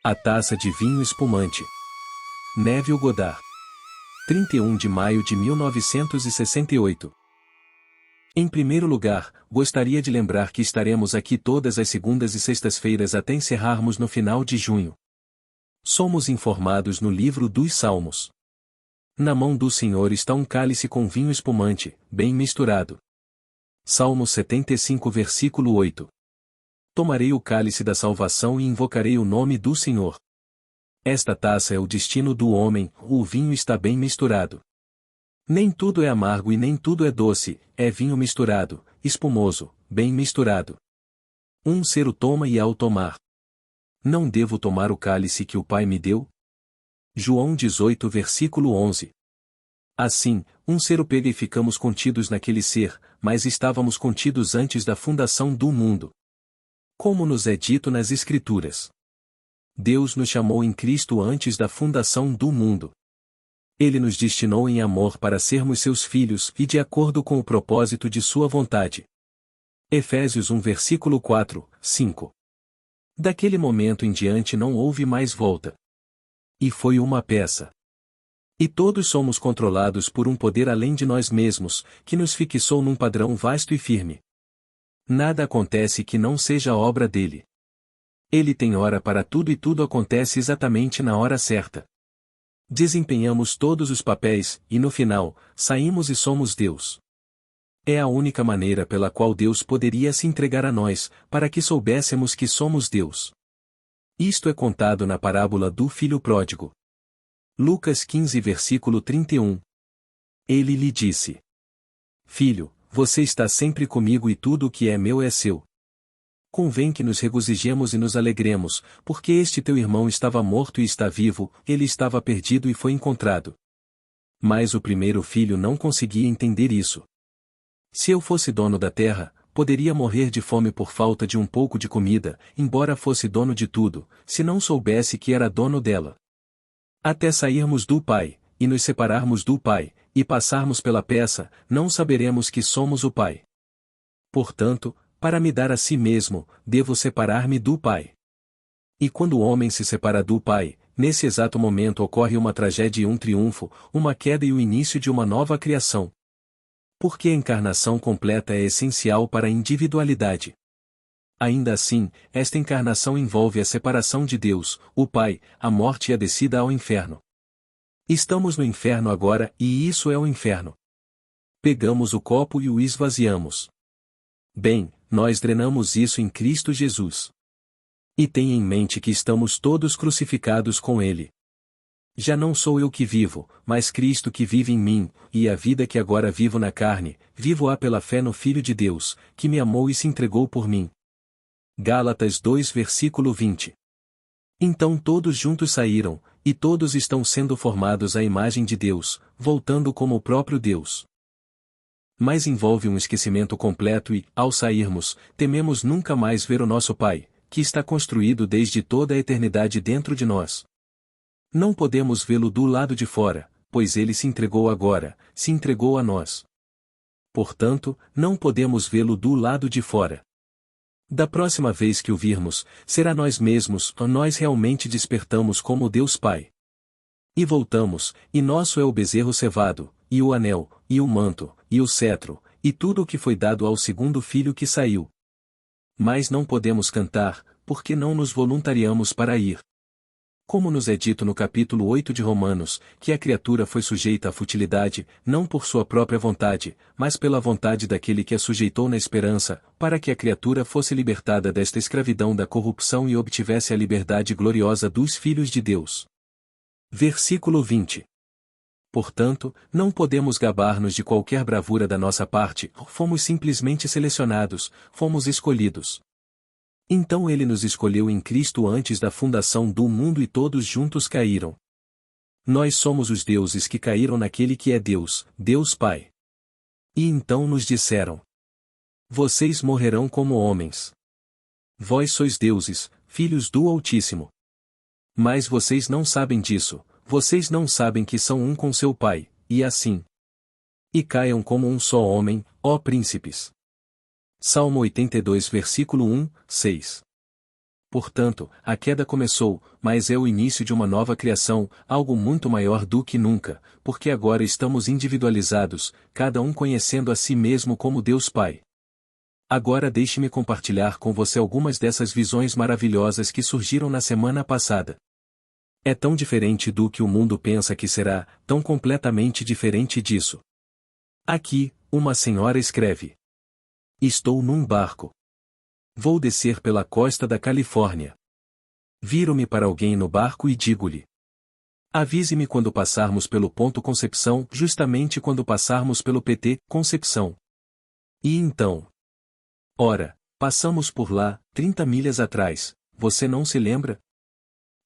A taça de vinho espumante. Neville Goddard. 31 de maio de 1968. Em primeiro lugar, gostaria de lembrar que estaremos aqui todas as segundas e sextas-feiras até encerrarmos no final de junho. Somos informados no livro dos Salmos. Na mão do Senhor está um cálice com vinho espumante, bem misturado. Salmo 75 versículo 8. Tomarei o cálice da salvação e invocarei o nome do Senhor. Esta taça é o destino do homem, o vinho está bem misturado. Nem tudo é amargo e nem tudo é doce, é vinho misturado, espumoso, bem misturado. Um ser o toma e ao tomar. Não devo tomar o cálice que o Pai me deu? João 18 versículo 11. Assim, um ser o pega e ficamos contidos naquele ser, mas estávamos contidos antes da fundação do mundo. Como nos é dito nas Escrituras. Deus nos chamou em Cristo antes da fundação do mundo. Ele nos destinou em amor para sermos seus filhos e de acordo com o propósito de sua vontade. Efésios 1 versículo 4, 5. Daquele momento em diante não houve mais volta. E foi uma peça. E todos somos controlados por um poder além de nós mesmos, que nos fixou num padrão vasto e firme. Nada acontece que não seja obra dele. Ele tem hora para tudo e tudo acontece exatamente na hora certa. Desempenhamos todos os papéis, e no final, saímos e somos Deus. É a única maneira pela qual Deus poderia se entregar a nós, para que soubéssemos que somos Deus. Isto é contado na parábola do filho pródigo. Lucas 15 versículo 31. Ele lhe disse: Filho, você está sempre comigo e tudo o que é meu é seu. Convém que nos regozijemos e nos alegremos, porque este teu irmão estava morto e está vivo, ele estava perdido e foi encontrado. Mas o primeiro filho não conseguia entender isso. Se eu fosse dono da terra, poderia morrer de fome por falta de um pouco de comida, embora fosse dono de tudo, se não soubesse que era dono dela. Até sairmos do Pai, e nos separarmos do Pai, e passarmos pela peça, não saberemos que somos o Pai. Portanto, para me dar a si mesmo, devo separar-me do Pai. E quando o homem se separa do Pai, nesse exato momento ocorre uma tragédia e um triunfo, uma queda e o início de uma nova criação. Porque a encarnação completa é essencial para a individualidade. Ainda assim, esta encarnação envolve a separação de Deus, o Pai, a morte e a descida ao inferno. Estamos no inferno agora, e isso é o inferno. Pegamos o copo e o esvaziamos. Bem, nós drenamos isso em Cristo Jesus. E tenha em mente que estamos todos crucificados com Ele. Já não sou eu que vivo, mas Cristo que vive em mim, e a vida que agora vivo na carne, vivo-a pela fé no Filho de Deus, que me amou e se entregou por mim. Gálatas 2 versículo 20. Então todos juntos saíram, e todos estão sendo formados à imagem de Deus, voltando como o próprio Deus. Mas envolve um esquecimento completo e, ao sairmos, tememos nunca mais ver o nosso Pai, que está construído desde toda a eternidade dentro de nós. Não podemos vê-lo do lado de fora, pois ele se entregou agora, se entregou a nós. Portanto, não podemos vê-lo do lado de fora. Da próxima vez que o virmos, será nós mesmos, ou nós realmente despertamos como Deus Pai. E voltamos, e nosso é o bezerro cevado, e o anel, e o manto, e o cetro, e tudo o que foi dado ao segundo filho que saiu. Mas não podemos cantar, porque não nos voluntariamos para ir. Como nos é dito no capítulo 8 de Romanos, que a criatura foi sujeita à futilidade, não por sua própria vontade, mas pela vontade daquele que a sujeitou na esperança, para que a criatura fosse libertada desta escravidão da corrupção e obtivesse a liberdade gloriosa dos filhos de Deus. Versículo 20. Portanto, não podemos gabar-nos de qualquer bravura da nossa parte, fomos simplesmente selecionados, fomos escolhidos. Então ele nos escolheu em Cristo antes da fundação do mundo e todos juntos caíram. Nós somos os deuses que caíram naquele que é Deus, Deus Pai. E então nos disseram: Vocês morrerão como homens. Vós sois deuses, filhos do Altíssimo. Mas vocês não sabem disso, vocês não sabem que são um com seu Pai, e assim. E caiam como um só homem, ó príncipes. Salmo 82 versículo 1, 6. Portanto, a queda começou, mas é o início de uma nova criação, algo muito maior do que nunca, porque agora estamos individualizados, cada um conhecendo a si mesmo como Deus Pai. Agora deixe-me compartilhar com você algumas dessas visões maravilhosas que surgiram na semana passada. É tão diferente do que o mundo pensa que será, tão completamente diferente disso. Aqui, uma senhora escreve: Estou num barco. Vou descer pela costa da Califórnia. Viro-me para alguém no barco e digo-lhe: avise-me quando passarmos pelo ponto Concepção, justamente quando passarmos pelo PT, Concepção. E então? Ora, passamos por lá, 30 milhas atrás, você não se lembra?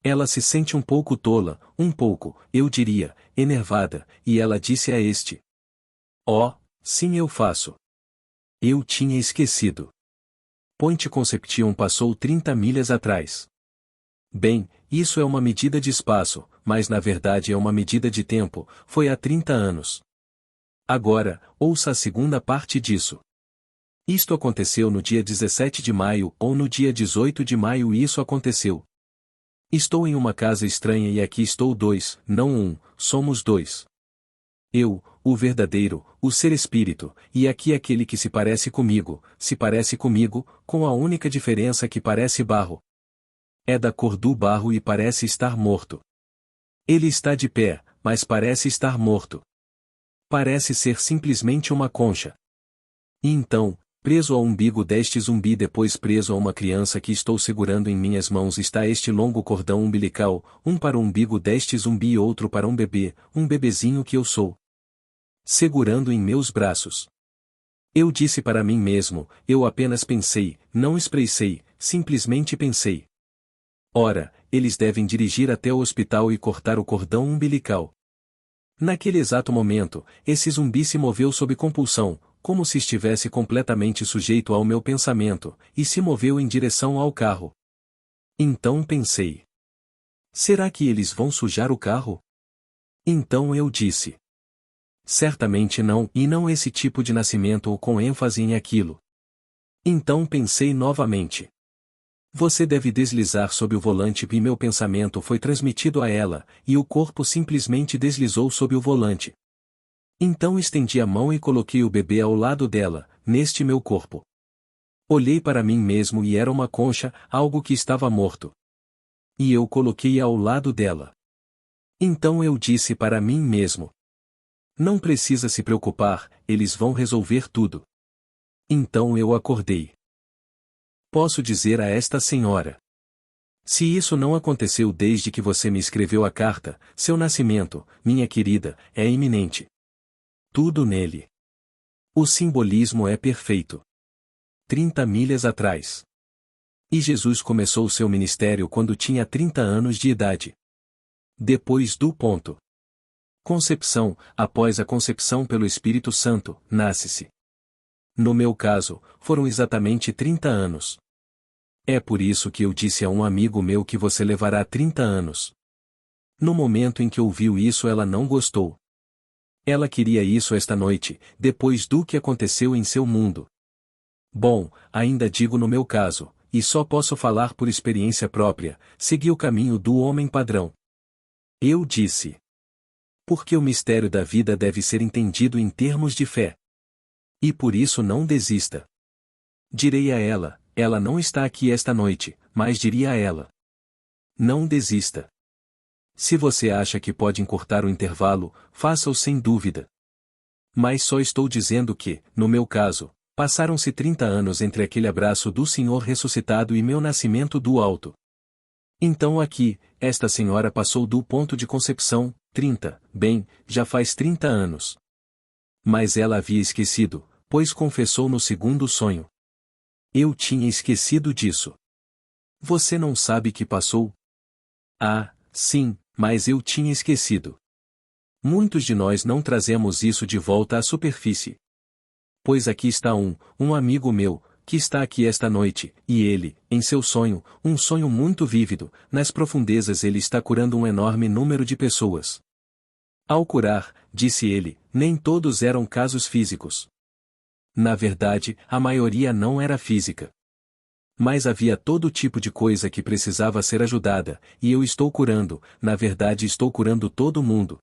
Ela se sente um pouco tola, um pouco, eu diria, enervada, e ela disse a este: oh, sim eu faço. Eu tinha esquecido. Point Conception passou 30 milhas atrás. Bem, isso é uma medida de espaço, mas na verdade é uma medida de tempo, foi há 30 anos. Agora, ouça a segunda parte disso. Isto aconteceu no dia 17 de maio ou no dia 18 de maio e isso aconteceu. Estou em uma casa estranha e aqui estou dois, não um, somos dois. Eu, o verdadeiro, o ser espírito, e aqui aquele que se parece comigo, com a única diferença que parece barro. É da cor do barro e parece estar morto. Ele está de pé, mas parece estar morto. Parece ser simplesmente uma concha. E então, preso ao umbigo deste zumbi depois preso a uma criança que estou segurando em minhas mãos está este longo cordão umbilical, um para o umbigo deste zumbi e outro para um bebê, um bebezinho que eu sou. Segurando em meus braços. Eu disse para mim mesmo, eu apenas pensei, não expressei, simplesmente pensei. Ora, eles devem dirigir até o hospital e cortar o cordão umbilical. Naquele exato momento, esse zumbi se moveu sob compulsão, como se estivesse completamente sujeito ao meu pensamento, e se moveu em direção ao carro. Então pensei: será que eles vão sujar o carro? Então eu disse: certamente não, e não esse tipo de nascimento ou com ênfase em aquilo. Então pensei novamente: você deve deslizar sob o volante e meu pensamento foi transmitido a ela, e o corpo simplesmente deslizou sob o volante. Então estendi a mão e coloquei o bebê ao lado dela, neste meu corpo. Olhei para mim mesmo e era uma concha, algo que estava morto. E eu coloquei-a ao lado dela. Então eu disse para mim mesmo: não precisa se preocupar, eles vão resolver tudo. Então eu acordei. Posso dizer a esta senhora: se isso não aconteceu desde que você me escreveu a carta, seu nascimento, minha querida, é iminente. Tudo nele. O simbolismo é perfeito. 30 milhas atrás. E Jesus começou seu ministério quando tinha 30 anos de idade. Depois do ponto Concepção, após a concepção pelo Espírito Santo, nasce-se. No meu caso, foram exatamente 30 anos. É por isso que eu disse a um amigo meu que você levará 30 anos. No momento em que ouviu isso ela não gostou. Ela queria isso esta noite, depois do que aconteceu em seu mundo. Bom, ainda digo no meu caso, e só posso falar por experiência própria, segui o caminho do homem padrão. Eu disse: porque o mistério da vida deve ser entendido em termos de fé. E por isso não desista. Direi a ela, ela não está aqui esta noite, mas diria a ela: não desista. Se você acha que pode encurtar o intervalo, faça-o sem dúvida. Mas só estou dizendo que, no meu caso, passaram-se 30 anos entre aquele abraço do Senhor ressuscitado e meu nascimento do alto. Então aqui, esta senhora passou do ponto de concepção, 30, bem, já faz 30 anos. Mas ela havia esquecido, pois confessou no segundo sonho. Eu tinha esquecido disso. Você não sabe que passou? Ah, sim, mas eu tinha esquecido. Muitos de nós não trazemos isso de volta à superfície. Pois aqui está um amigo meu, que está aqui esta noite, e ele, em seu sonho, um sonho muito vívido, nas profundezas ele está curando um enorme número de pessoas. Ao curar, disse ele, nem todos eram casos físicos. Na verdade, a maioria não era física. Mas havia todo tipo de coisa que precisava ser ajudada, e eu estou curando, na verdade estou curando todo mundo.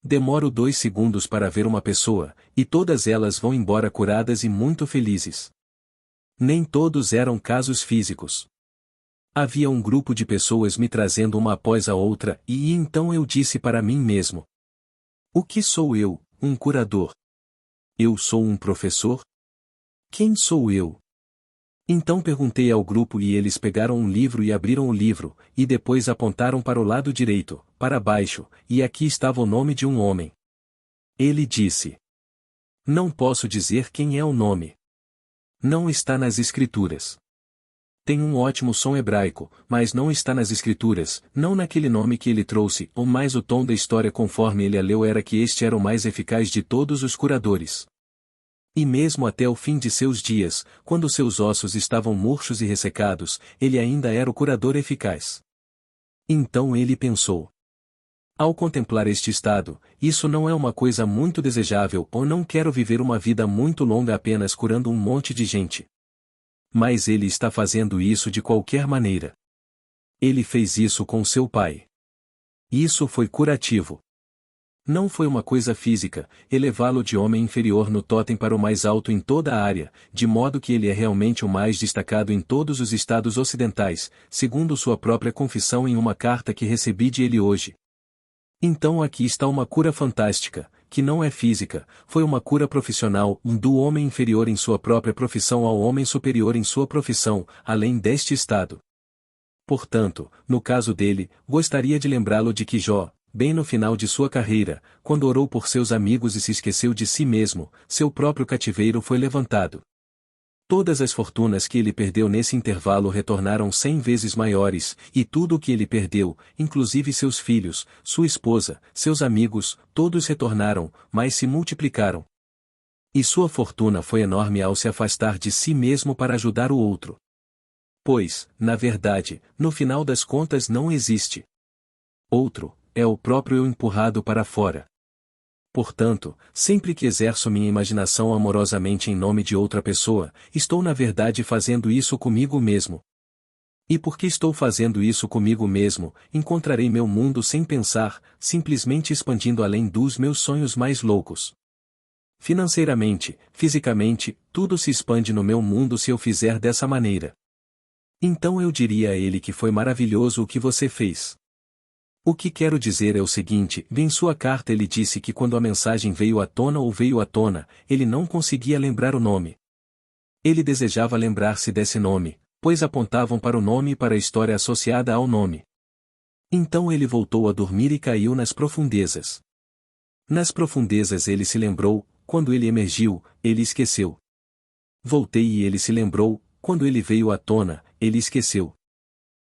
Demoro 2 segundos para ver uma pessoa, e todas elas vão embora curadas e muito felizes. Nem todos eram casos físicos. Havia um grupo de pessoas me trazendo uma após a outra, e então eu disse para mim mesmo: o que sou eu, um curador? Eu sou um professor? Quem sou eu? Então perguntei ao grupo e eles pegaram um livro e abriram o livro, e depois apontaram para o lado direito, para baixo, e aqui estava o nome de um homem. Ele disse: não posso dizer quem é o nome. Não está nas escrituras. Tem um ótimo som hebraico, mas não está nas escrituras, não naquele nome que ele trouxe, ou mais o tom da história conforme ele a leu era que este era o mais eficaz de todos os curadores. E mesmo até o fim de seus dias, quando seus ossos estavam murchos e ressecados, ele ainda era o curador eficaz. Então ele pensou: ao contemplar este estado, isso não é uma coisa muito desejável ou não quero viver uma vida muito longa apenas curando um monte de gente. Mas ele está fazendo isso de qualquer maneira. Ele fez isso com seu pai. Isso foi curativo. Não foi uma coisa física, elevá-lo de homem inferior no totem para o mais alto em toda a área, de modo que ele é realmente o mais destacado em todos os estados ocidentais, segundo sua própria confissão em uma carta que recebi de ele hoje. Então aqui está uma cura fantástica, que não é física, foi uma cura profissional, do homem inferior em sua própria profissão ao homem superior em sua profissão, além deste estado. Portanto, no caso dele, gostaria de lembrá-lo de que Jó, bem no final de sua carreira, quando orou por seus amigos e se esqueceu de si mesmo, seu próprio cativeiro foi levantado. Todas as fortunas que ele perdeu nesse intervalo retornaram 100 vezes maiores, e tudo o que ele perdeu, inclusive seus filhos, sua esposa, seus amigos, todos retornaram, mas se multiplicaram. E sua fortuna foi enorme ao se afastar de si mesmo para ajudar o outro. Pois, na verdade, no final das contas não existe outro, é o próprio eu empurrado para fora. Portanto, sempre que exerço minha imaginação amorosamente em nome de outra pessoa, estou na verdade fazendo isso comigo mesmo. E porque estou fazendo isso comigo mesmo, encontrarei meu mundo sem pensar, simplesmente expandindo além dos meus sonhos mais loucos. Financeiramente, fisicamente, tudo se expande no meu mundo se eu fizer dessa maneira. Então eu diria a ele que foi maravilhoso o que você fez. O que quero dizer é o seguinte: em sua carta ele disse que quando a mensagem veio à tona, ele não conseguia lembrar o nome. Ele desejava lembrar-se desse nome, pois apontavam para o nome e para a história associada ao nome. Então ele voltou a dormir e caiu nas profundezas. Nas profundezas ele se lembrou, quando ele emergiu, ele esqueceu. Voltei e ele se lembrou, quando ele veio à tona, ele esqueceu.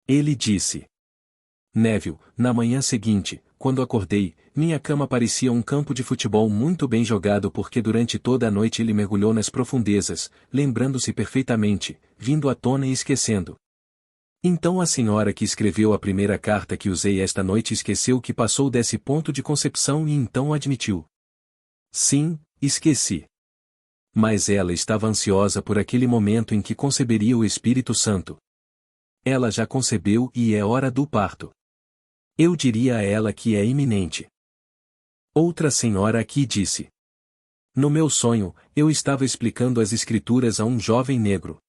Ele disse: Neville, na manhã seguinte, quando acordei, minha cama parecia um campo de futebol muito bem jogado porque durante toda a noite ele mergulhou nas profundezas, lembrando-se perfeitamente, vindo à tona e esquecendo. Então a senhora que escreveu a primeira carta que usei esta noite esqueceu que passou desse ponto de concepção e então admitiu: sim, esqueci. Mas ela estava ansiosa por aquele momento em que conceberia o Espírito Santo. Ela já concebeu e é hora do parto. Eu diria a ela que é iminente. Outra senhora aqui disse: no meu sonho, eu estava explicando as escrituras a um jovem negro.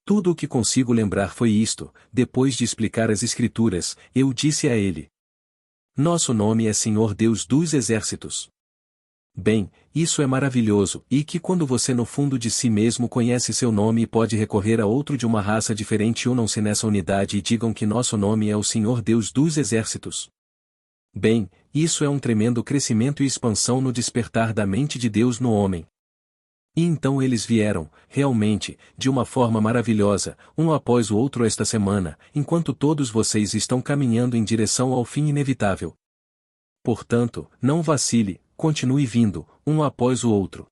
Tudo o que consigo lembrar foi isto: depois de explicar as escrituras, eu disse a ele: nosso nome é Senhor Deus dos Exércitos. Bem, isso é maravilhoso, e que quando você no fundo de si mesmo conhece seu nome e pode recorrer a outro de uma raça diferente unam-se nessa unidade e digam que nosso nome é o Senhor Deus dos Exércitos. Bem, isso é um tremendo crescimento e expansão no despertar da mente de Deus no homem. E então eles vieram, realmente, de uma forma maravilhosa, um após o outro esta semana, enquanto todos vocês estão caminhando em direção ao fim inevitável. Portanto, não vacile, continue vindo, um após o outro.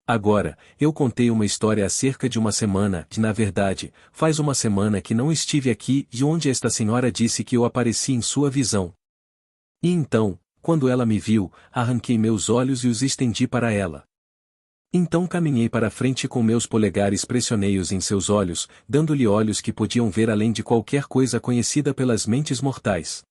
Agora, eu contei uma história há cerca de uma semana, na verdade, faz uma semana que não estive aqui e onde esta senhora disse que eu apareci em sua visão. E então, quando ela me viu, arranquei meus olhos e os estendi para ela. Então caminhei para a frente com meus polegares pressionei-os em seus olhos, dando-lhe olhos que podiam ver além de qualquer coisa conhecida pelas mentes mortais.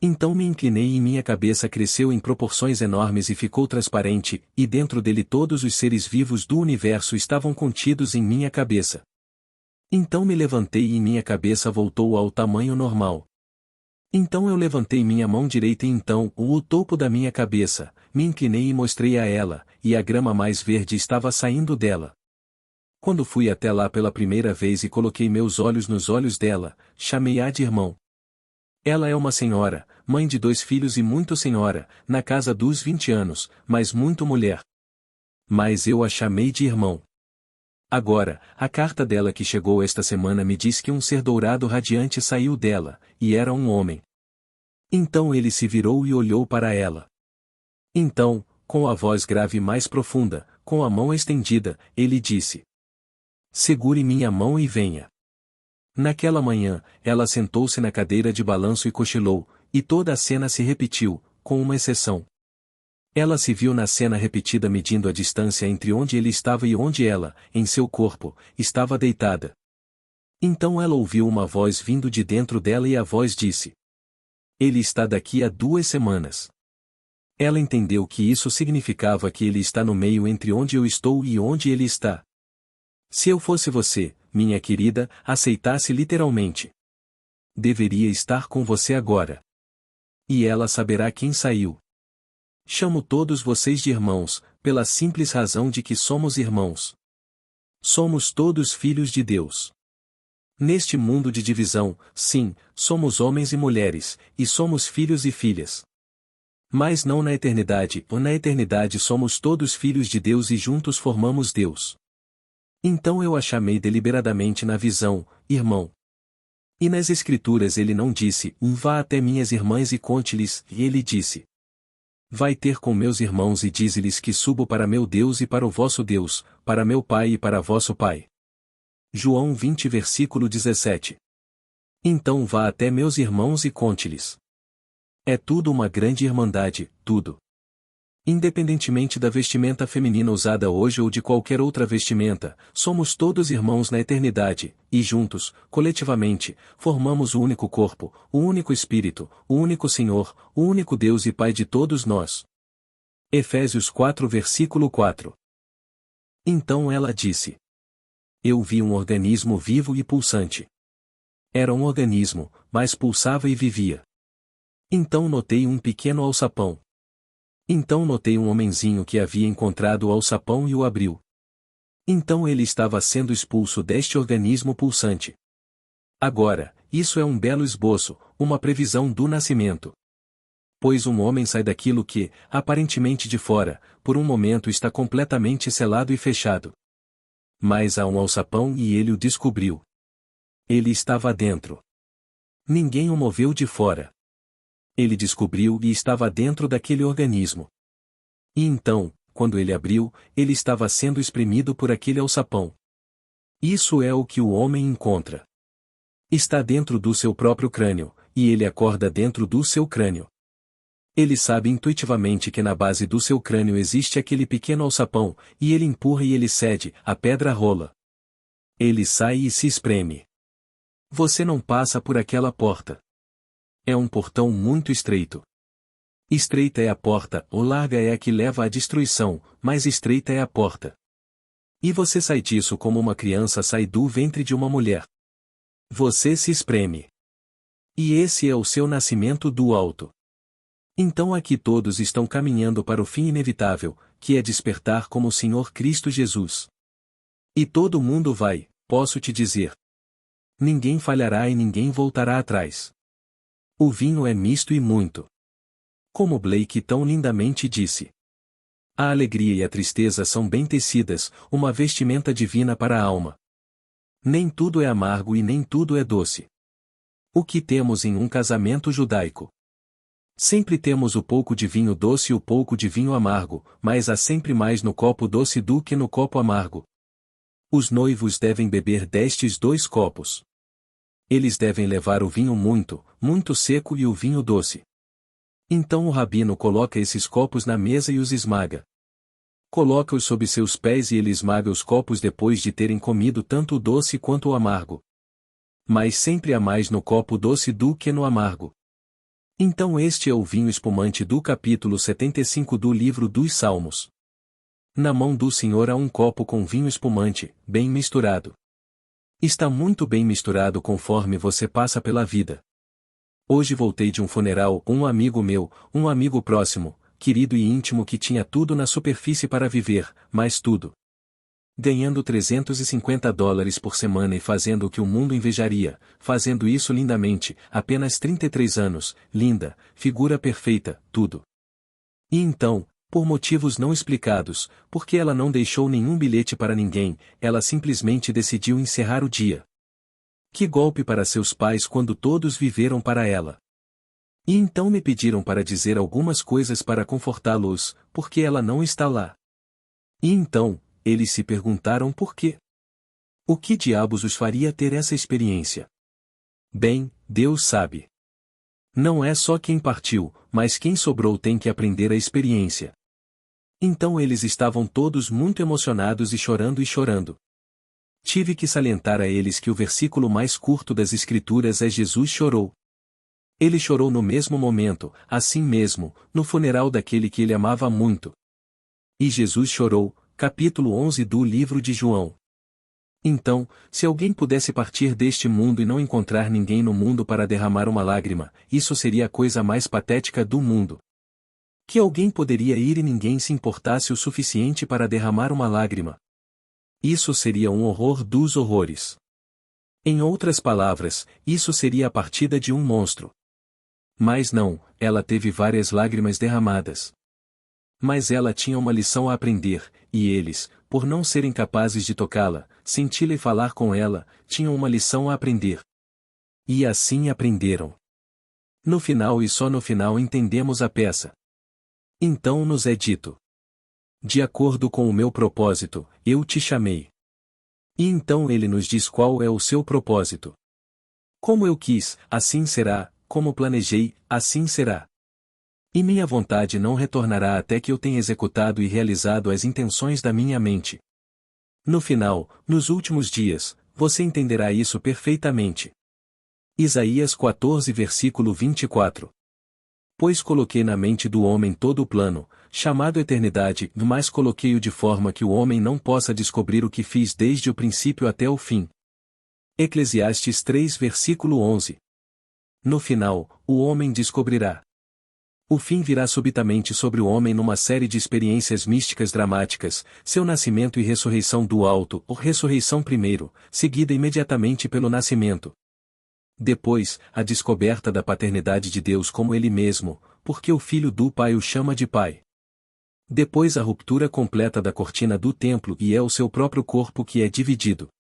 Então me inclinei e minha cabeça cresceu em proporções enormes e ficou transparente, e dentro dele todos os seres vivos do universo estavam contidos em minha cabeça. Então me levantei e minha cabeça voltou ao tamanho normal. Então eu levantei minha mão direita e então, o topo da minha cabeça, me inclinei e mostrei a ela, e a grama mais verde estava saindo dela. Quando fui até lá pela primeira vez e coloquei meus olhos nos olhos dela, chamei-a de irmão. Ela é uma senhora, mãe de 2 filhos e muito senhora, na casa dos 20 anos, mas muito mulher. Mas eu a chamei de irmão. Agora, a carta dela que chegou esta semana me diz que um ser dourado radiante saiu dela, e era um homem. Então ele se virou e olhou para ela. Então, com a voz grave mais profunda, com a mão estendida, ele disse: segure minha mão e venha. Naquela manhã, ela sentou-se na cadeira de balanço e cochilou, e toda a cena se repetiu, com uma exceção. Ela se viu na cena repetida medindo a distância entre onde ele estava e onde ela, em seu corpo, estava deitada. Então ela ouviu uma voz vindo de dentro dela e a voz disse: ele está daqui a 2 semanas. Ela entendeu que isso significava que ele está no meio entre onde eu estou e onde ele está. Se eu fosse você, minha querida, aceitasse literalmente. Deveria estar com você agora. E ela saberá quem saiu. Chamo todos vocês de irmãos, pela simples razão de que somos irmãos. Somos todos filhos de Deus. Neste mundo de divisão, sim, somos homens e mulheres, e somos filhos e filhas. Mas não na eternidade, ou na eternidade somos todos filhos de Deus e juntos formamos Deus. Então eu a chamei deliberadamente na visão, irmão. E nas Escrituras ele não disse, vá até minhas irmãs e conte-lhes, e ele disse: vai ter com meus irmãos e dize-lhes que subo para meu Deus e para o vosso Deus, para meu Pai e para vosso Pai. João 20 versículo 17. Então vá até meus irmãos e conte-lhes. É tudo uma grande irmandade, tudo. Independentemente da vestimenta feminina usada hoje ou de qualquer outra vestimenta, somos todos irmãos na eternidade, e juntos, coletivamente, formamos o único corpo, o único Espírito, o único Senhor, o único Deus e Pai de todos nós. Efésios 4 versículo 4. Então ela disse: eu vi um organismo vivo e pulsante. Era um organismo, mas pulsava e vivia. Então notei um pequeno alçapão. Então notei um homenzinho que havia encontrado o alçapão e o abriu. Então ele estava sendo expulso deste organismo pulsante. Agora, isso é um belo esboço, uma previsão do nascimento. Pois um homem sai daquilo que, aparentemente de fora, por um momento está completamente selado e fechado. Mas há um alçapão e ele o descobriu. Ele estava dentro. Ninguém o moveu de fora. Ele descobriu e estava dentro daquele organismo. E então, quando ele abriu, ele estava sendo espremido por aquele alçapão. Isso é o que o homem encontra. Está dentro do seu próprio crânio, e ele acorda dentro do seu crânio. Ele sabe intuitivamente que na base do seu crânio existe aquele pequeno alçapão, e ele empurra e ele cede, a pedra rola. Ele sai e se espreme. Você não passa por aquela porta. É um portão muito estreito. Estreita é a porta, ou larga é a que leva à destruição, mas estreita é a porta. E você sai disso como uma criança sai do ventre de uma mulher. Você se espreme. E esse é o seu nascimento do alto. Então aqui todos estão caminhando para o fim inevitável, que é despertar como o Senhor Cristo Jesus. E todo mundo vai, posso te dizer. Ninguém falhará e ninguém voltará atrás. O vinho é misto e muito. Como Blake tão lindamente disse. A alegria e a tristeza são bem tecidas, uma vestimenta divina para a alma. Nem tudo é amargo e nem tudo é doce. O que temos em um casamento judaico? Sempre temos o pouco de vinho doce e o pouco de vinho amargo, mas há sempre mais no copo doce do que no copo amargo. Os noivos devem beber destes 2 copos. Eles devem levar o vinho muito, muito seco e o vinho doce. Então o rabino coloca esses copos na mesa e os esmaga. Coloca-os sob seus pés e ele esmaga os copos depois de terem comido tanto o doce quanto o amargo. Mas sempre há mais no copo doce do que no amargo. Então este é o vinho espumante do capítulo 75 do livro dos Salmos. Na mão do Senhor há um copo com vinho espumante, bem misturado. Está muito bem misturado conforme você passa pela vida. Hoje voltei de um funeral, um amigo meu, um amigo próximo, querido e íntimo que tinha tudo na superfície para viver, mas tudo. Ganhando $350 por semana e fazendo o que o mundo invejaria, fazendo isso lindamente, apenas 33 anos, linda, figura perfeita, tudo. E então, por motivos não explicados, porque ela não deixou nenhum bilhete para ninguém, ela simplesmente decidiu encerrar o dia. Que golpe para seus pais quando todos viveram para ela. E então me pediram para dizer algumas coisas para confortá-los, porque ela não está lá. E então, eles se perguntaram por quê. O que diabos os faria ter essa experiência? Bem, Deus sabe. Não é só quem partiu, mas quem sobrou tem que aprender a experiência. Então eles estavam todos muito emocionados e chorando e chorando. Tive que salientar a eles que o versículo mais curto das Escrituras é Jesus chorou. Ele chorou no mesmo momento, assim mesmo, no funeral daquele que ele amava muito. E Jesus chorou, capítulo 11 do livro de João. Então, se alguém pudesse partir deste mundo e não encontrar ninguém no mundo para derramar uma lágrima, isso seria a coisa mais patética do mundo. Que alguém poderia ir e ninguém se importasse o suficiente para derramar uma lágrima. Isso seria um horror dos horrores. Em outras palavras, isso seria a partida de um monstro. Mas não, ela teve várias lágrimas derramadas. Mas ela tinha uma lição a aprender, e eles, por não serem capazes de tocá-la, senti-la e falar com ela, tinham uma lição a aprender. E assim aprenderam. No final e só no final entendemos a peça. Então nos é dito: de acordo com o meu propósito, eu te chamei. E então ele nos diz qual é o seu propósito. Como eu quis, assim será, como planejei, assim será. E minha vontade não retornará até que eu tenha executado e realizado as intenções da minha mente. No final, nos últimos dias, você entenderá isso perfeitamente. Isaías 14 versículo 24. Pois coloquei na mente do homem todo o plano, chamado eternidade, mas coloquei-o de forma que o homem não possa descobrir o que fiz desde o princípio até o fim. Eclesiastes 3 versículo 11. No final, o homem descobrirá. O fim virá subitamente sobre o homem numa série de experiências místicas dramáticas, seu nascimento e ressurreição do alto, ou ressurreição primeiro, seguida imediatamente pelo nascimento. Depois, a descoberta da paternidade de Deus como Ele mesmo, porque o Filho do Pai o chama de Pai. Depois a ruptura completa da cortina do templo e é o seu próprio corpo que é dividido.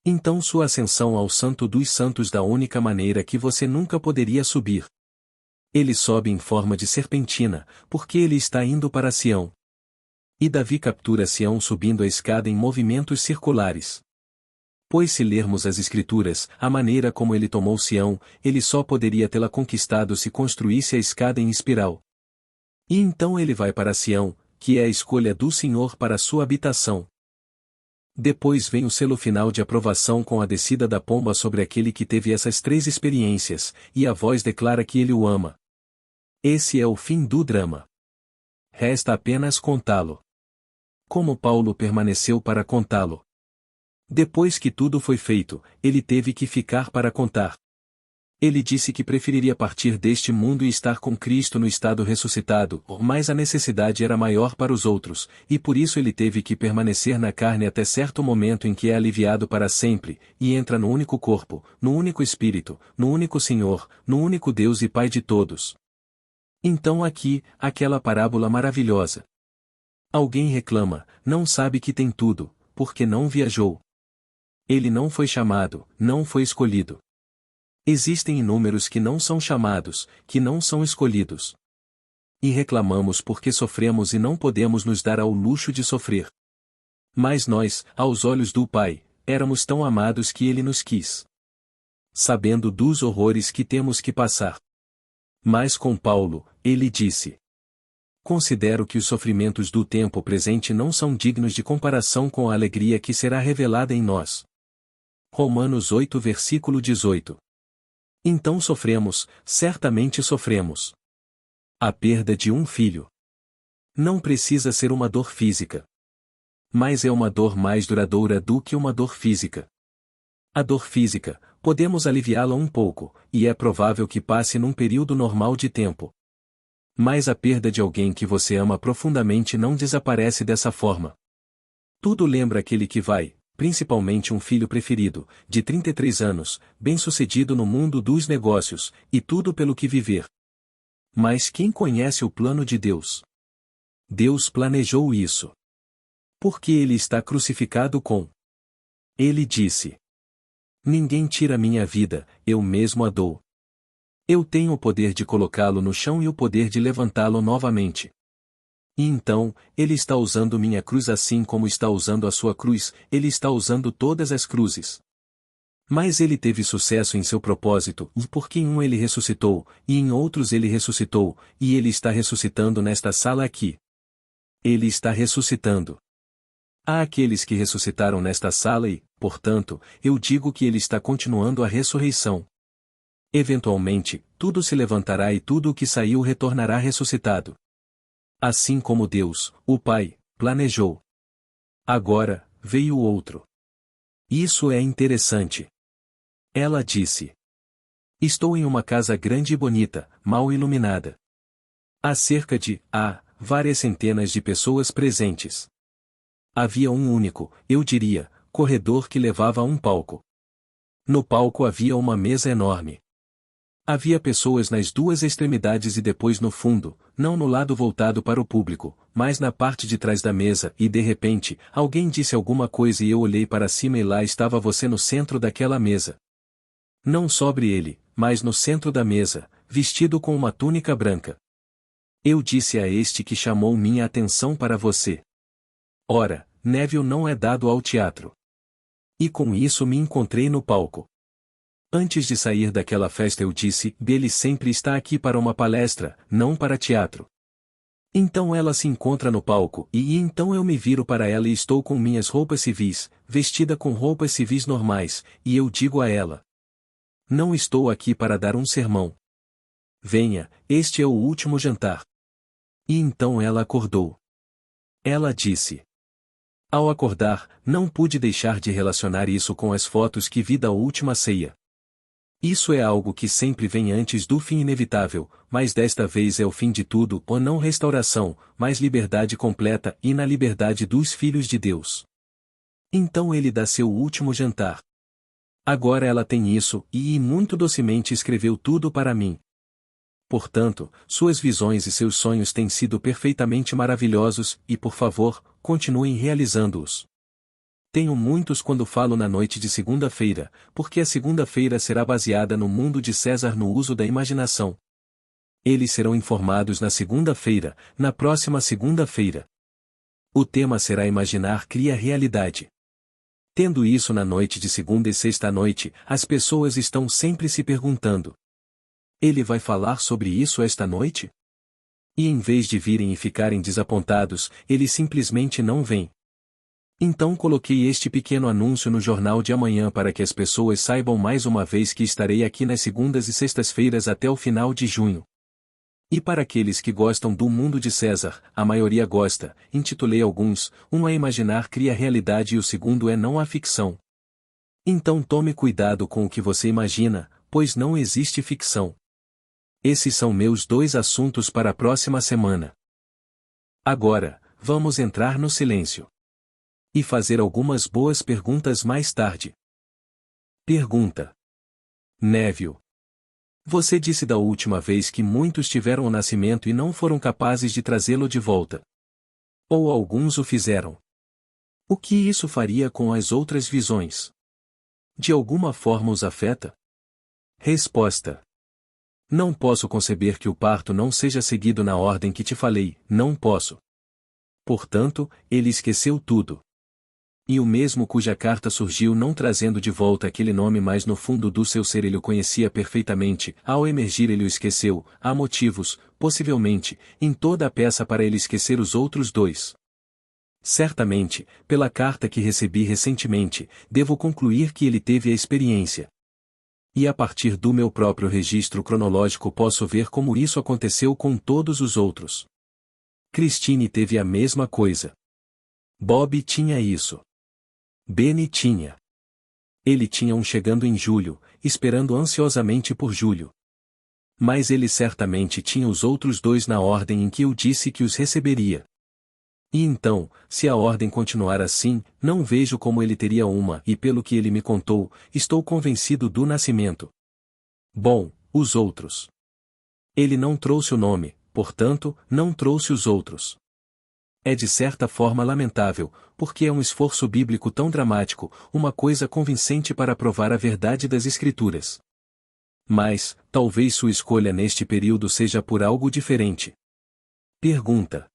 Então sua ascensão ao Santo dos Santos da única maneira que você nunca poderia subir. Ele sobe em forma de serpentina, porque ele está indo para Sião. E Davi captura Sião subindo a escada em movimentos circulares. Pois se lermos as Escrituras, a maneira como ele tomou Sião, ele só poderia tê-la conquistado se construísse a escada em espiral. E então ele vai para Sião, que é a escolha do Senhor para sua habitação. Depois vem o selo final de aprovação com a descida da pomba sobre aquele que teve essas três experiências, e a voz declara que ele o ama. Esse é o fim do drama. Resta apenas contá-lo. Como Paulo permaneceu para contá-lo? Depois que tudo foi feito, ele teve que ficar para contar. Ele disse que preferiria partir deste mundo e estar com Cristo no estado ressuscitado, mas a necessidade era maior para os outros, e por isso ele teve que permanecer na carne até certo momento em que é aliviado para sempre, e entra no único corpo, no único Espírito, no único Senhor, no único Deus e Pai de todos. Então aqui, aquela parábola maravilhosa. Alguém reclama, não sabe que tem tudo, porque não viajou. Ele não foi chamado, não foi escolhido. Existem inúmeros que não são chamados, que não são escolhidos. E reclamamos porque sofremos e não podemos nos dar ao luxo de sofrer. Mas nós, aos olhos do Pai, éramos tão amados que Ele nos quis. Sabendo dos horrores que temos que passar. Mas com Paulo, ele disse: Considero que os sofrimentos do tempo presente não são dignos de comparação com a alegria que será revelada em nós. Romanos 8 versículo 18. Então sofremos, certamente sofremos. A perda de um filho. Não precisa ser uma dor física. Mas é uma dor mais duradoura do que uma dor física. A dor física, podemos aliviá-la um pouco, e é provável que passe num período normal de tempo. Mas a perda de alguém que você ama profundamente não desaparece dessa forma. Tudo lembra aquele que vai, principalmente um filho preferido, de 33 anos, bem-sucedido no mundo dos negócios, e tudo pelo que viver. Mas quem conhece o plano de Deus? Deus planejou isso. Porque ele está crucificado com. Ele disse: ninguém tira minha vida, eu mesmo a dou. Eu tenho o poder de colocá-lo no chão e o poder de levantá-lo novamente. E então, ele está usando minha cruz assim como está usando a sua cruz, ele está usando todas as cruzes. Mas ele teve sucesso em seu propósito, e porque em um ele ressuscitou, e em outros ele ressuscitou, e ele está ressuscitando nesta sala aqui. Ele está ressuscitando. Há aqueles que ressuscitaram nesta sala e, portanto, eu digo que ele está continuando a ressurreição. Eventualmente, tudo se levantará e tudo o que saiu retornará ressuscitado. Assim como Deus, o Pai, planejou. Agora, veio o outro. Isso é interessante. Ela disse: estou em uma casa grande e bonita, mal iluminada. Há cerca de, várias centenas de pessoas presentes. Havia um único, eu diria, corredor que levava a um palco. No palco havia uma mesa enorme. Havia pessoas nas duas extremidades e depois no fundo, não no lado voltado para o público, mas na parte de trás da mesa, e de repente, alguém disse alguma coisa e eu olhei para cima e lá estava você no centro daquela mesa. Não sobre ele, mas no centro da mesa, vestido com uma túnica branca. Eu disse a este que chamou minha atenção para você. Ora, Neville não é dado ao teatro. E com isso me encontrei no palco. Antes de sair daquela festa eu disse, ele sempre está aqui para uma palestra, não para teatro. Então ela se encontra no palco, e então eu me viro para ela e estou com minhas roupas civis, vestida com roupas civis normais, e eu digo a ela: não estou aqui para dar um sermão. Venha, este é o último jantar. E então ela acordou. Ela disse. Ao acordar, não pude deixar de relacionar isso com as fotos que vi da última ceia. Isso é algo que sempre vem antes do fim inevitável, mas desta vez é o fim de tudo, ou não restauração, mas liberdade completa e na liberdade dos filhos de Deus. Então ele dá seu último jantar. Agora ela tem isso, e muito docemente escreveu tudo para mim. Portanto, suas visões e seus sonhos têm sido perfeitamente maravilhosos, e por favor, continuem realizando-os. Tenho muitos quando falo na noite de segunda-feira, porque a segunda-feira será baseada no mundo de César no uso da imaginação. Eles serão informados na segunda-feira, na próxima segunda-feira. O tema será Imaginar cria realidade. Tendo isso na noite de segunda e sexta à noite, as pessoas estão sempre se perguntando: ele vai falar sobre isso esta noite? E em vez de virem e ficarem desapontados, ele simplesmente não vem. Então coloquei este pequeno anúncio no jornal de amanhã para que as pessoas saibam mais uma vez que estarei aqui nas segundas e sextas-feiras até o final de junho. E para aqueles que gostam do mundo de César, a maioria gosta, intitulei alguns, um é imaginar cria realidade e o segundo é não há ficção. Então tome cuidado com o que você imagina, pois não existe ficção. Esses são meus dois assuntos para a próxima semana. Agora, vamos entrar no silêncio. E fazer algumas boas perguntas mais tarde. Pergunta. Neville. Você disse da última vez que muitos tiveram o nascimento e não foram capazes de trazê-lo de volta. Ou alguns o fizeram. O que isso faria com as outras visões? De alguma forma os afeta? Resposta. Não posso conceber que o parto não seja seguido na ordem que te falei, não posso. Portanto, ele esqueceu tudo. E o mesmo cuja carta surgiu não trazendo de volta aquele nome, mas no fundo do seu ser ele o conhecia perfeitamente, ao emergir ele o esqueceu, há motivos, possivelmente, em toda a peça para ele esquecer os outros dois. Certamente, pela carta que recebi recentemente, devo concluir que ele teve a experiência. E a partir do meu próprio registro cronológico posso ver como isso aconteceu com todos os outros. Christine teve a mesma coisa. Bob tinha isso. Benny tinha. Ele tinha um chegando em julho, esperando ansiosamente por julho. Mas ele certamente tinha os outros dois na ordem em que eu disse que os receberia. E então, se a ordem continuar assim, não vejo como ele teria uma, e pelo que ele me contou, estou convencido do nascimento. Bom, os outros. Ele não trouxe o nome, portanto, não trouxe os outros. É de certa forma lamentável, porque é um esforço bíblico tão dramático, uma coisa convincente para provar a verdade das Escrituras. Mas, talvez sua escolha neste período seja por algo diferente. Pergunta.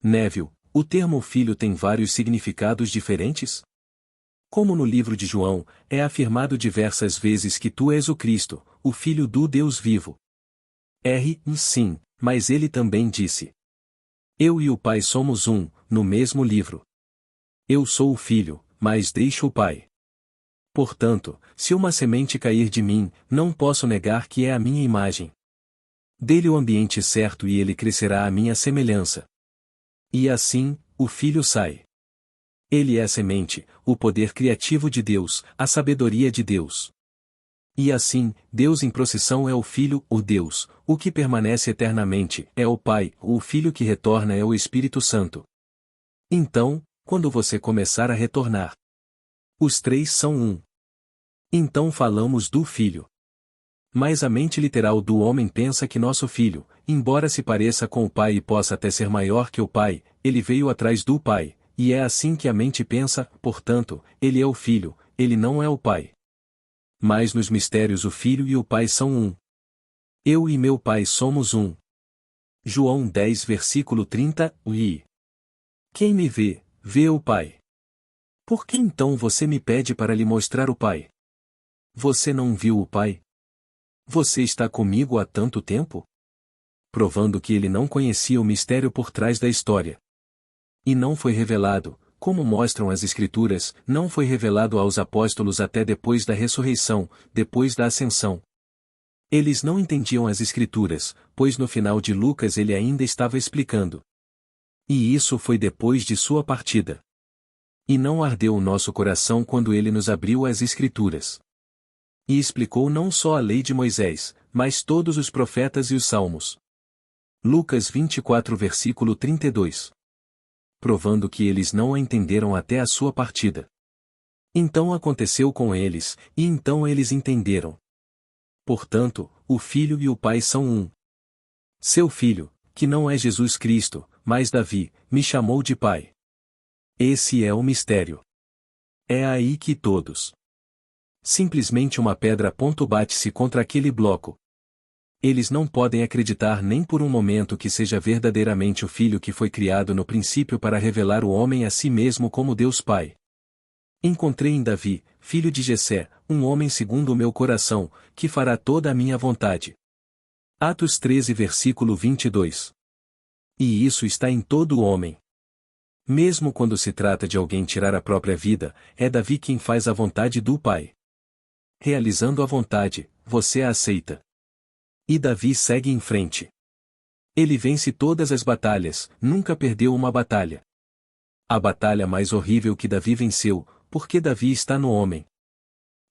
Neville, o termo filho tem vários significados diferentes? Como no livro de João, é afirmado diversas vezes que tu és o Cristo, o Filho do Deus vivo. Sim, mas ele também disse: eu e o Pai somos um, no mesmo livro. Eu sou o Filho, mas deixo o Pai. Portanto, se uma semente cair de mim, não posso negar que é a minha imagem. Dê-lhe o ambiente certo e ele crescerá à minha semelhança. E assim, o Filho sai. Ele é a semente, o poder criativo de Deus, a sabedoria de Deus. E assim, Deus em procissão é o Filho, o Deus, o que permanece eternamente, é o Pai, o Filho que retorna é o Espírito Santo. Então, quando você começar a retornar, os três são um. Então falamos do Filho. Mas a mente literal do homem pensa que nosso filho, embora se pareça com o pai e possa até ser maior que o pai, ele veio atrás do pai, e é assim que a mente pensa, portanto, ele é o filho, ele não é o pai. Mas nos mistérios o filho e o pai são um. Eu e meu pai somos um. João 10 versículo 30, e quem me vê, vê o pai. Por que então você me pede para lhe mostrar o pai? Você não viu o pai? Você está comigo há tanto tempo? Provando que ele não conhecia o mistério por trás da história. E não foi revelado, como mostram as Escrituras, não foi revelado aos apóstolos até depois da ressurreição, depois da ascensão. Eles não entendiam as Escrituras, pois no final de Lucas ele ainda estava explicando. E isso foi depois de sua partida. E não ardeu o nosso coração quando ele nos abriu as Escrituras. E explicou não só a lei de Moisés, mas todos os profetas e os salmos. Lucas 24 versículo 32. Provando que eles não a entenderam até a sua partida. Então aconteceu com eles, e então eles entenderam. Portanto, o Filho e o Pai são um. Seu filho, que não é Jesus Cristo, mas Davi, me chamou de Pai. Esse é o mistério. É aí que todos. Simplesmente uma pedra bate-se contra aquele bloco. Eles não podem acreditar nem por um momento que seja verdadeiramente o Filho que foi criado no princípio para revelar o homem a si mesmo como Deus Pai. Encontrei em Davi, filho de Jessé, um homem segundo o meu coração, que fará toda a minha vontade. Atos 13 versículo 22. E isso está em todo homem. Mesmo quando se trata de alguém tirar a própria vida, é Davi quem faz a vontade do Pai. Realizando a vontade, você a aceita. E Davi segue em frente. Ele vence todas as batalhas, nunca perdeu uma batalha. A batalha mais horrível que Davi venceu, porque Davi está no homem.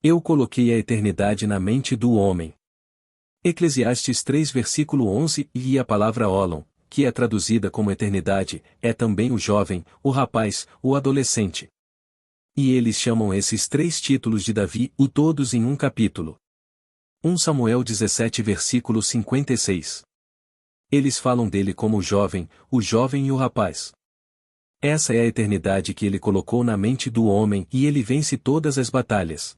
Eu coloquei a eternidade na mente do homem. Eclesiastes 3 versículo 11 e a palavra Olon, que é traduzida como eternidade, é também o jovem, o rapaz, o adolescente. E eles chamam esses três títulos de Davi, o todos em um capítulo. 1 Samuel 17 versículo 56. Eles falam dele como o jovem e o rapaz. Essa é a eternidade que ele colocou na mente do homem e ele vence todas as batalhas.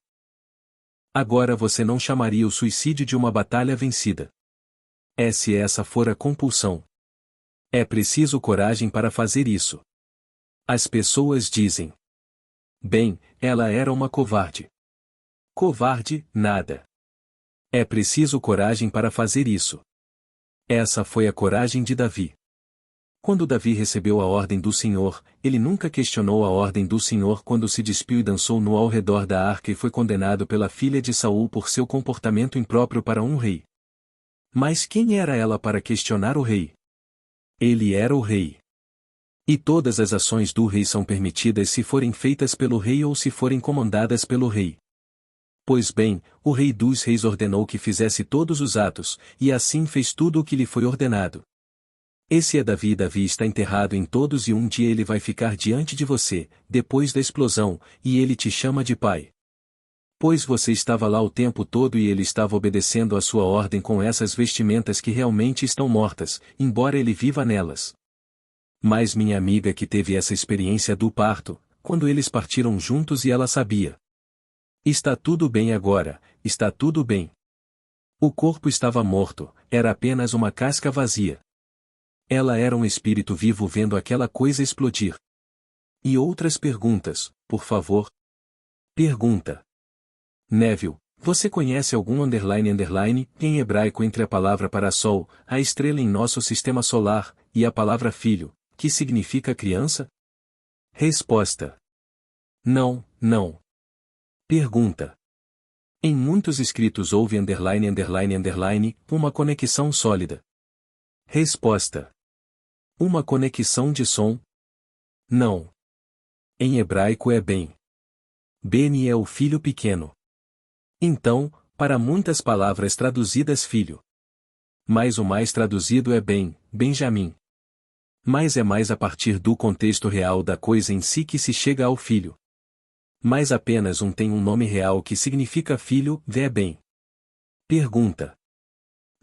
Agora você não chamaria o suicídio de uma batalha vencida. Se essa for a compulsão. É preciso coragem para fazer isso. As pessoas dizem: Bem, ela era uma covarde. Covarde, nada. É preciso coragem para fazer isso. Essa foi a coragem de Davi. Quando Davi recebeu a ordem do Senhor, ele nunca questionou a ordem do Senhor quando se despiu e dançou nu ao redor da arca e foi condenado pela filha de Saul por seu comportamento impróprio para um rei. Mas quem era ela para questionar o rei? Ele era o rei. E todas as ações do rei são permitidas se forem feitas pelo rei ou se forem comandadas pelo rei. Pois bem, o rei dos reis ordenou que fizesse todos os atos, e assim fez tudo o que lhe foi ordenado. Esse é Davi. Davi está enterrado em todos e um dia ele vai ficar diante de você, depois da explosão, e ele te chama de pai. Pois você estava lá o tempo todo e ele estava obedecendo a sua ordem com essas vestimentas que realmente estão mortas, embora ele viva nelas. Mas minha amiga que teve essa experiência do parto, quando eles partiram juntos e ela sabia. Está tudo bem agora, está tudo bem. O corpo estava morto, era apenas uma casca vazia. Ela era um espírito vivo vendo aquela coisa explodir. E outras perguntas, por favor? Pergunta. Neville, você conhece algum __ em hebraico entre a palavra para sol, a estrela em nosso sistema solar, e a palavra filho, que significa criança? Resposta. Não, não. Pergunta. Em muitos escritos houve ___, uma conexão sólida. Resposta. Uma conexão de som? Não. Em hebraico é bem. Beni é o filho pequeno. Então, para muitas palavras traduzidas filho. Mas o mais traduzido é bem, Benjamim. Mas é mais a partir do contexto real da coisa em si que se chega ao filho. Mas apenas um tem um nome real que significa filho, é bem. Pergunta.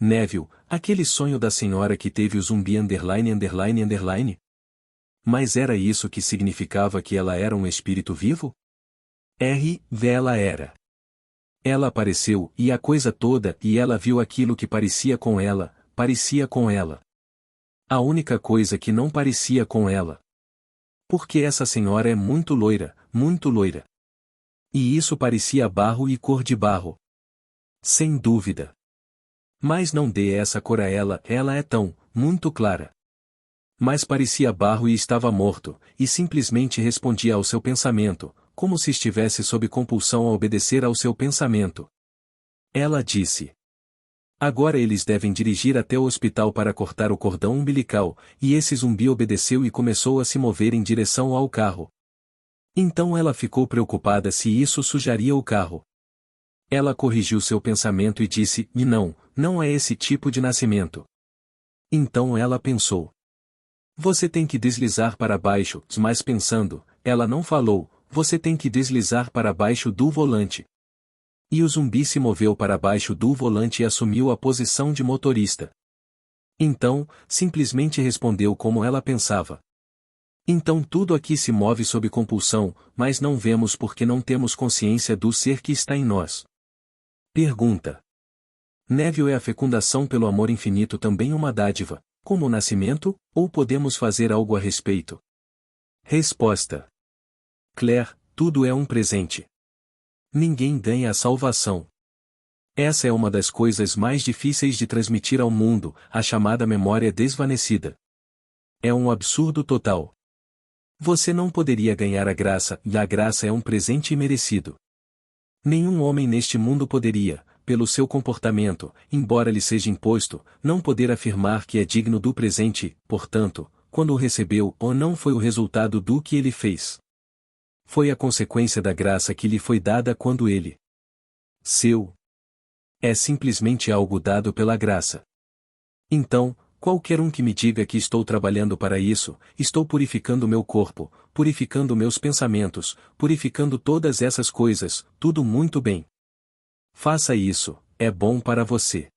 Neville, aquele sonho da senhora que teve o zumbi ___? Mas era isso que significava que ela era um espírito vivo? Ela era. Ela apareceu e a coisa toda e ela viu aquilo que parecia com ela, parecia com ela. A única coisa que não parecia com ela. Porque essa senhora é muito loira, muito loira. E isso parecia barro e cor de barro. Sem dúvida. Mas não dê essa cor a ela é tão, muito clara. Mas parecia barro e estava morto, e simplesmente respondia ao seu pensamento, como se estivesse sob compulsão a obedecer ao seu pensamento. Ela disse. Agora eles devem dirigir até o hospital para cortar o cordão umbilical, e esse zumbi obedeceu e começou a se mover em direção ao carro. Então ela ficou preocupada se isso sujaria o carro. Ela corrigiu seu pensamento e disse, e não é esse tipo de nascimento. Então ela pensou. Você tem que deslizar para baixo, mas pensando, ela não falou, você tem que deslizar para baixo do volante. E o zumbi se moveu para baixo do volante e assumiu a posição de motorista. Então, simplesmente respondeu como ela pensava. Então tudo aqui se move sob compulsão, mas não vemos porque não temos consciência do ser que está em nós. Pergunta. Neville, é a fecundação pelo amor infinito também uma dádiva, como o nascimento, ou podemos fazer algo a respeito? Resposta. Claire, tudo é um presente. Ninguém ganha a salvação. Essa é uma das coisas mais difíceis de transmitir ao mundo, a chamada memória desvanecida. É um absurdo total. Você não poderia ganhar a graça, e a graça é um presente imerecido. Nenhum homem neste mundo poderia, pelo seu comportamento, embora lhe seja imposto, não poder afirmar que é digno do presente, portanto, quando o recebeu ou não foi o resultado do que ele fez. Foi a consequência da graça que lhe foi dada quando ele seu. É simplesmente algo dado pela graça. Então, qualquer um que me diga que estou trabalhando para isso, estou purificando meu corpo, purificando meus pensamentos, purificando todas essas coisas, tudo muito bem. Faça isso, é bom para você.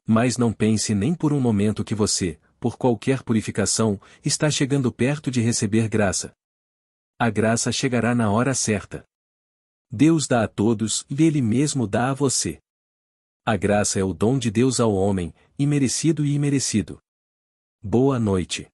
Mas não pense nem por um momento que você, por qualquer purificação, está chegando perto de receber graça. A graça chegará na hora certa. Deus dá a todos e Ele mesmo dá a você. A graça é o dom de Deus ao homem, imerecido e imerecido. Boa noite.